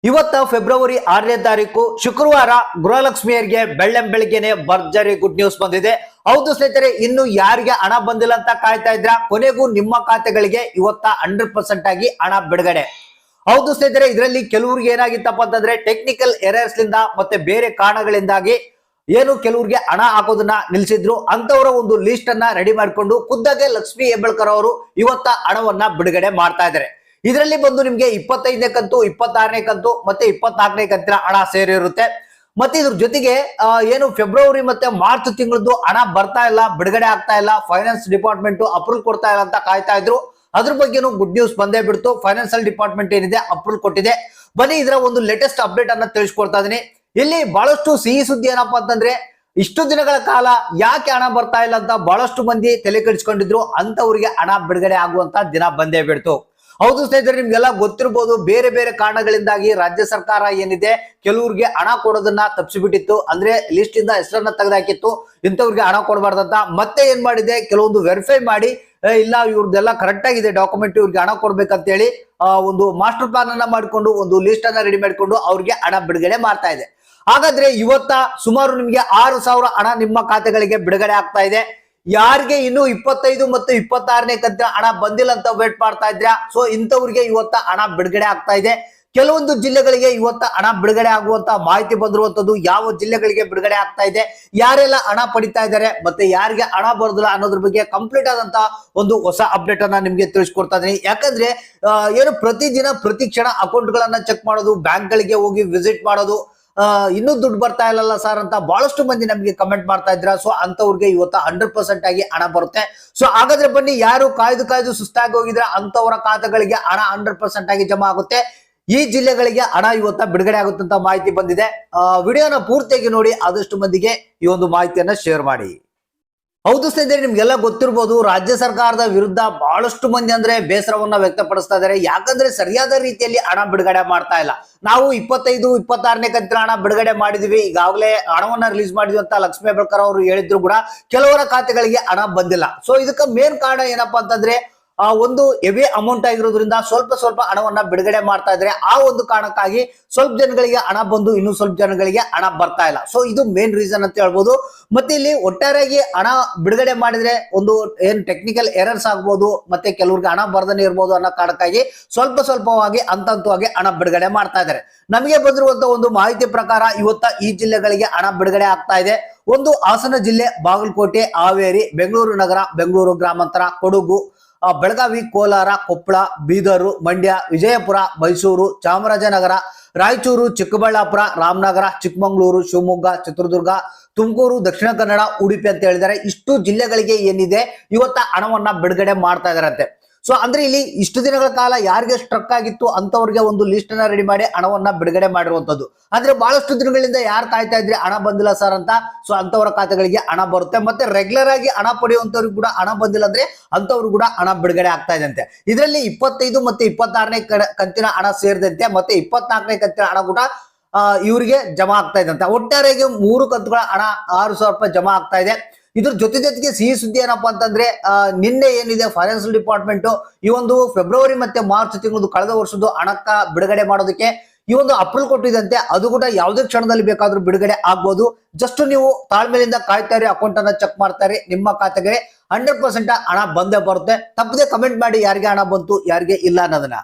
ಇವತ್ತ ಫೆಬ್ರವರಿ 6ನೇ ತಾರೀಕು ಶುಕ್ರವಾರ ಗೃಹಲಕ್ಷ್ಮಿಯರಿಗೆ ಬೆಳ್ಳಂಬೆಳಗ್ಗೆನೆ ಭರ್ಜರಿ ಗುಡ್ ನ್ಯೂಸ್ ಬಂದಿದೆ. ಹೌದು ಸ್ನೇಹಿತರೆ, ಇನ್ನು ಯಾರಿಗೆ ಹಣ ಬಂದಿಲ್ಲ ಅಂತ ಕಾಯ್ತಾ ಇದ್ರ, ಕೊನೆಗೂ ನಿಮ್ಮ ಖಾತೆಗಳಿಗೆ ಇವತ್ತ 100% ಆಗಿ ಹಣ ಬಿಡುಗಡೆ. ಹೌದು ಸ್ನೇಹಿತರೆ, ಇದರಲ್ಲಿ ಕೆಲವರಿಗೆ ಏನಾಗಿತ್ತಪ್ಪ ಅಂತಂದ್ರೆ ಟೆಕ್ನಿಕಲ್ ಎರರ್ಸ್ ಲಿಂದ ಮತ್ತೆ ಬೇರೆ ಕಾರಣಗಳಿಂದಾಗಿ ಕೆಲವರಿಗೆ ಹಣ ಹಾಕೋದನ್ನ ನಿಲ್ಸಿದ್ರು. ಅಂತವರ ಒಂದು ಲಿಸ್ಟ್ ಅನ್ನ ರೆಡಿ ಮಾಡಿಕೊಂಡು ಖುದ್ದಾಗೆ ಲಕ್ಷ್ಮಿ ಹೆಬ್ಬಾಳ್ಕರ್ ಅವರು ಇವತ್ತ ಹಣವನ್ನ ಬಿಡುಗಡೆ ಮಾಡ್ತಾ ಇದ್ದಾರೆ. ಇದರಲ್ಲಿ ಬಂದು ನಿಮ್ಗೆ 25ನೇ ಕಂತು, 26ನೇ ಕಂತು ಮತ್ತೆ 24ನೇ ಕಂತಿನ ಹಣ ಸೇರಿರುತ್ತೆ. ಮತ್ತೆ ಇದ್ರ ಜೊತೆಗೆ ಫೆಬ್ರವರಿ ಮತ್ತೆ ಮಾರ್ಚ್ ತಿಂಗಳದ್ದು ಹಣ ಬರ್ತಾ ಇಲ್ಲ, ಬಿಡುಗಡೆ ಆಗ್ತಾ ಇಲ್ಲ, ಫೈನಾನ್ಸ್ ಡಿಪಾರ್ಟ್ಮೆಂಟ್ ಅಪ್ರೂವಲ್ ಕೊಡ್ತಾ ಇಲ್ಲ ಅಂತ ಕಾಯ್ತಾ ಇದ್ರು. ಅದ್ರ ಬಗ್ಗೆನೂ ಗುಡ್ ನ್ಯೂಸ್ ಬಂದೇ ಬಿಡ್ತು. ಫೈನಾನ್ಸಿಯಲ್ ಡಿಪಾರ್ಟ್ಮೆಂಟ್ ಏನಿದೆ ಅಪ್ರೂವಲ್ ಕೊಟ್ಟಿದೆ. ಬನ್ನಿ ಇದರ ಒಂದು ಲೇಟೆಸ್ಟ್ ಅಪ್ಡೇಟ್ ಅನ್ನ ತಿಳಿಸ್ಕೊಡ್ತಾ ಇದೀನಿ. ಇಲ್ಲಿ ಬಹಳಷ್ಟು ಸಿಹಿ ಸುದ್ದಿ ಏನಪ್ಪಾ ಅಂತಂದ್ರೆ, ಇಷ್ಟು ದಿನಗಳ ಕಾಲ ಯಾಕೆ ಹಣ ಬರ್ತಾ ಇಲ್ಲ ಅಂತ ಬಹಳಷ್ಟು ಮಂದಿ ತಲೆ ಕೆಡಿಸ್ಕೊಂಡಿದ್ರು. ಅಂತವರಿಗೆ ಹಣ ಬಿಡುಗಡೆ ಆಗುವಂತ ದಿನ ಬಂದೇ ಬಿಡ್ತು. ಹೌದು ಸ್ನೇಹಿತರೆ, ನಿಮ್ಗೆಲ್ಲ ಗೊತ್ತಿರಬಹುದು, ಬೇರೆ ಬೇರೆ ಕಾರಣಗಳಿಂದಾಗಿ ರಾಜ್ಯ ಸರ್ಕಾರ ಏನಿದೆ ಕೆಲವ್ರಿಗೆ ಹಣ ಕೊಡೋದನ್ನ ತಪ್ಪಿಸಿಬಿಟ್ಟಿತ್ತು. ಅಂದ್ರೆ ಲಿಸ್ಟ್ ಇಂದ ಹೆಸರನ್ನ ತೆಗೆದಾಕಿತ್ತು, ಇಂಥವ್ರಿಗೆ ಹಣ ಕೊಡಬಾರ್ದಂತ. ಮತ್ತೆ ಏನ್ ಮಾಡಿದೆ, ಕೆಲವೊಂದು ವೆರಿಫೈ ಮಾಡಿ ಇಲ್ಲ ಇವ್ರದ್ದೆಲ್ಲ ಕರೆಕ್ಟ್ ಆಗಿದೆ ಡಾಕ್ಯುಮೆಂಟ್, ಇವ್ರಿಗೆ ಹಣ ಕೊಡ್ಬೇಕಂತ ಹೇಳಿ ಒಂದು ಮಾಸ್ಟರ್ ಪ್ಲಾನ್ ಅನ್ನ ಮಾಡಿಕೊಂಡು ಒಂದು ಲಿಸ್ಟ್ ಅನ್ನ ರೆಡಿ ಮಾಡಿಕೊಂಡು ಅವ್ರಿಗೆ ಹಣ ಬಿಡುಗಡೆ ಮಾಡ್ತಾ ಇದೆ. ಹಾಗಾದ್ರೆ ಇವತ್ತ ಸುಮಾರು ನಿಮ್ಗೆ 6,000 ಹಣ ನಿಮ್ಮ ಖಾತೆಗಳಿಗೆ ಬಿಡುಗಡೆ ಆಗ್ತಾ ಇದೆ. ಯಾರಿಗೆ ಇನ್ನು 25 ಮತ್ತು 26ನೇ ಕಂತಿನ ಹಣ ಬಂದಿಲ್ಲ ಅಂತ ವೇಟ್ ಮಾಡ್ತಾ ಇದ್ರಾ, ಸೊ ಇಂಥವ್ರಿಗೆ ಇವತ್ತ ಹಣ ಬಿಡುಗಡೆ ಆಗ್ತಾ ಇದೆ. ಕೆಲವೊಂದು ಜಿಲ್ಲೆಗಳಿಗೆ ಇವತ್ತ ಹಣ ಬಿಡುಗಡೆ ಆಗುವಂತ ಮಾಹಿತಿ ಬಂದಿರುವಂತದ್ದು. ಯಾವ ಜಿಲ್ಲೆಗಳಿಗೆ ಬಿಡುಗಡೆ ಆಗ್ತಾ ಇದೆ, ಯಾರೆಲ್ಲ ಹಣ ಪಡಿತಾ ಇದ್ದಾರೆ, ಮತ್ತೆ ಯಾರಿಗೆ ಹಣ ಬರೋದಿಲ್ಲ ಅನ್ನೋದ್ರ ಬಗ್ಗೆ ಕಂಪ್ಲೀಟ್ ಆದಂತ ಒಂದು ಹೊಸ ಅಪ್ಡೇಟ್ ಅನ್ನ ನಿಮ್ಗೆ ತಿಳಿಸ್ಕೊಡ್ತಾ ಇದೀನಿ. ಯಾಕಂದ್ರೆ ಪ್ರತಿದಿನ ಪ್ರತಿ ಕ್ಷಣ ಅಕೌಂಟ್ ಗಳನ್ನ ಚೆಕ್ ಮಾಡೋದು, ಬ್ಯಾಂಕ್ ಗಳಿಗೆ ಹೋಗಿ ವಿಸಿಟ್ ಮಾಡೋದು, ಇನ್ನೂ ದುಡ್ಡು ಬರ್ತಾ ಇಲ್ಲಲ್ಲ ಸರ್ ಅಂತ ಬಹಳಷ್ಟು ಮಂದಿ ನಮಗೆ ಕಮೆಂಟ್ ಮಾಡ್ತಾ ಇದ್ರ. ಸೊ ಅಂತವ್ರಿಗೆ ಇವತ್ತ 100% ಆಗಿ ಹಣ ಬರುತ್ತೆ. ಸೊ ಹಾಗಾದ್ರೆ ಬನ್ನಿ, ಯಾರು ಕಾಯ್ದು ಸುಸ್ತಾಗಿ ಹೋಗಿದ್ರೆ ಅಂತವರ ಖಾತೆಗಳಿಗೆ ಹಣ 100% ಆಗಿ ಜಮಾ ಆಗುತ್ತೆ. ಈ ಜಿಲ್ಲೆಗಳಿಗೆ ಹಣ ಇವತ್ತ ಬಿಡುಗಡೆ ಆಗುತ್ತೆ ಅಂತ ಮಾಹಿತಿ ಬಂದಿದೆ. ವಿಡಿಯೋನ ಪೂರ್ತಿಯಾಗಿ ನೋಡಿ, ಆದಷ್ಟು ಮಂದಿಗೆ ಈ ಒಂದು ಮಾಹಿತಿಯನ್ನ ಶೇರ್ ಮಾಡಿ. ಹೌದು ಸ್ನೇಹಿತರೆ, ನಿಮ್ಗೆಲ್ಲ ಗೊತ್ತಿರಬಹುದು, ರಾಜ್ಯ ಸರ್ಕಾರದ ವಿರುದ್ಧ ಬಹಳಷ್ಟು ಮಂದಿ ಅಂದ್ರೆ ಬೇಸರವನ್ನ ವ್ಯಕ್ತಪಡಿಸ್ತಾ ಇದ್ದಾರೆ. ಯಾಕಂದ್ರೆ ಸರಿಯಾದ ರೀತಿಯಲ್ಲಿ ಹಣ ಬಿಡುಗಡೆ ಮಾಡ್ತಾ ಇಲ್ಲ. ನಾವು 25, 26ನೇ ಕಂತಿನ ಹಣ ಬಿಡುಗಡೆ ಮಾಡಿದ್ವಿ, ಈಗಾಗಲೇ ಹಣವನ್ನ ರಿಲೀಸ್ ಮಾಡಿದ್ವಿ ಅಂತ ಲಕ್ಷ್ಮಿ ಹೆಬ್ಬಾಳ್ಕರ್ ಅವರು ಹೇಳಿದ್ರು ಕೂಡ ಕೆಲವರ ಖಾತೆಗಳಿಗೆ ಹಣ ಬಂದಿಲ್ಲ. ಸೊ ಇದಕ್ಕೆ ಮೇನ್ ಕಾರಣ ಏನಪ್ಪಾ ಅಂತಂದ್ರೆ, ಒಂದು ಹೆವಿ ಅಮೌಂಟ್ ಆಗಿರೋದ್ರಿಂದ ಸ್ವಲ್ಪ ಹಣವನ್ನ ಬಿಡುಗಡೆ ಮಾಡ್ತಾ ಇದ್ರೆ, ಆ ಒಂದು ಕಾರಣಕ್ಕಾಗಿ ಸ್ವಲ್ಪ ಜನಗಳಿಗೆ ಹಣ ಬಂದು ಇನ್ನು ಸ್ವಲ್ಪ ಜನಗಳಿಗೆ ಹಣ ಬರ್ತಾ ಇಲ್ಲ. ಸೊ ಇದು ಮೇನ್ ರೀಸನ್ ಅಂತ ಹೇಳ್ಬೋದು. ಮತ್ತೆ ಇಲ್ಲಿ ಒಟ್ಟಾರೆಯಾಗಿ ಹಣ ಬಿಡುಗಡೆ ಮಾಡಿದ್ರೆ ಒಂದು ಟೆಕ್ನಿಕಲ್ ಎರರ್ಸ್ ಆಗ್ಬೋದು, ಮತ್ತೆ ಕೆಲವ್ರಿಗೆ ಹಣ ಬರ್ದನೆ ಇರ್ಬೋದು ಅನ್ನೋ ಕಾರಣಕ್ಕಾಗಿ ಸ್ವಲ್ಪವಾಗಿ ಹಂತವಾಗಿ ಹಣ ಬಿಡುಗಡೆ ಮಾಡ್ತಾ ಇದ್ದಾರೆ. ನಮಗೆ ಬಂದಿರುವಂತ ಒಂದು ಮಾಹಿತಿ ಪ್ರಕಾರ ಇವತ್ತ ಈ ಜಿಲ್ಲೆಗಳಿಗೆ ಹಣ ಬಿಡುಗಡೆ ಆಗ್ತಾ ಇದೆ. ಒಂದು ಹಾಸನ ಜಿಲ್ಲೆ, ಬಾಗಲಕೋಟೆ, ಹಾವೇರಿ, ಬೆಂಗಳೂರು ನಗರ, ಬೆಂಗಳೂರು ಗ್ರಾಮಾಂತರ, ಕೊಡಗು, ಬೆಳಗಾವಿ, ಕೋಲಾರ, ಕೊಪ್ಪಳ, ಬೀದರು, ಮಂಡ್ಯ, ವಿಜಯಪುರ, ಮೈಸೂರು, ಚಾಮರಾಜನಗರ, ರಾಯಚೂರು, ಚಿಕ್ಕಬಳ್ಳಾಪುರ, ರಾಮನಗರ, ಚಿಕ್ಕಮಗಳೂರು, ಶಿವಮೊಗ್ಗ, ಚಿತ್ರದುರ್ಗ, ತುಮಕೂರು, ದಕ್ಷಿಣ ಕನ್ನಡ, ಉಡುಪಿ ಅಂತ ಹೇಳಿದ್ದಾರೆ. ಇಷ್ಟು ಜಿಲ್ಲೆಗಳಿಗೆ ಏನಿದೆ ಇವತ್ತ ಹಣವನ್ನ ಬಿಡುಗಡೆ ಮಾಡ್ತಾ ಇದಾರಂತೆ. ಸೊ ಅಂದ್ರೆ ಇಲ್ಲಿ ಇಷ್ಟು ದಿನಗಳ ಕಾಲ ಯಾರಿಗೆ ಸ್ಟ್ರಕ್ ಆಗಿತ್ತು ಅಂತವ್ರಿಗೆ ಒಂದು ಲಿಸ್ಟ್ ಅನ್ನ ರೆಡಿ ಮಾಡಿ ಹಣವನ್ನ ಬಿಡುಗಡೆ ಮಾಡಿರುವಂತದ್ದು. ಅಂದ್ರೆ ಬಹಳಷ್ಟು ದಿನಗಳಿಂದ ಯಾರು ಕಾಯ್ತಾ ಇದ್ರೆ ಹಣ ಬಂದಿಲ್ಲ ಸರ್ ಅಂತ, ಸೊ ಅಂತವರ ಖಾತೆಗಳಿಗೆ ಹಣ ಬರುತ್ತೆ. ಮತ್ತೆ ರೆಗ್ಯುಲರ್ ಆಗಿ ಹಣ ಪಡೆಯುವಂತವ್ರಿಗೆ ಕೂಡ ಹಣ ಬಂದಿಲ್ಲ ಅಂದ್ರೆ ಅಂತವ್ರು ಕೂಡ ಹಣ ಬಿಡುಗಡೆ ಆಗ್ತಾ ಇದೆ. ಇದರಲ್ಲಿ 25 ಮತ್ತೆ 26ನೇ ಕಂತಿನ ಹಣ ಸೇರಿದಂತೆ ಮತ್ತೆ 24ನೇ ಕಂತಿನ ಹಣ ಕೂಡ ಇವರಿಗೆ ಜಮಾ ಆಗ್ತಾ ಇದೆ ಅಂತ. ಒಟ್ಟಾರೆಯಾಗಿ 3 ಕಂತುಗಳ ಹಣ 6,000 ರೂಪಾಯಿ ಜಮಾ ಆಗ್ತಾ ಇದೆ. ಇದ್ರ ಜೊತೆಗೆ ಸಿಹಿ ಸುದ್ದಿ ಏನಪ್ಪಾ ಅಂತಂದ್ರೆ, ನಿನ್ನೆ ಏನಿದೆ ಫೈನಾನ್ಸಿಯಲ್ ಡಿಪಾರ್ಟ್ಮೆಂಟ್ ಈ ಒಂದು ಫೆಬ್ರವರಿ ಮತ್ತೆ ಮಾರ್ಚ್ ತಿಂಗಳು ಕಳೆದ ವರ್ಷದ ಹಣಕ್ಕ ಬಿಡುಗಡೆ ಮಾಡೋದಕ್ಕೆ ಈ ಒಂದು ಅಪ್ರೂವಲ್ ಕೊಟ್ಟಿದಂತೆ. ಅದು ಕೂಡ ಯಾವುದೇ ಕ್ಷಣದಲ್ಲಿ ಬೇಕಾದ್ರೂ ಬಿಡುಗಡೆ ಆಗ್ಬೋದು. ಜಸ್ಟ್ ನೀವು ತಾಳ್ಮೆಯಿಂದ ಕಾಯ್ತಾ ಇರಿ, ಅಕೌಂಟ್ ಅನ್ನ ಚೆಕ್ ಮಾಡ್ತಾ ಇರಿ, ನಿಮ್ಮ ಖಾತೆಗೆ 100% ಹಣ ಬಂದೇ ಬರುತ್ತೆ. ತಪ್ಪದೆ ಕಮೆಂಟ್ ಮಾಡಿ ಯಾರಿಗೆ ಹಣ ಬಂತು ಯಾರಿಗೆ ಇಲ್ಲ ಅನ್ನೋದನ್ನ.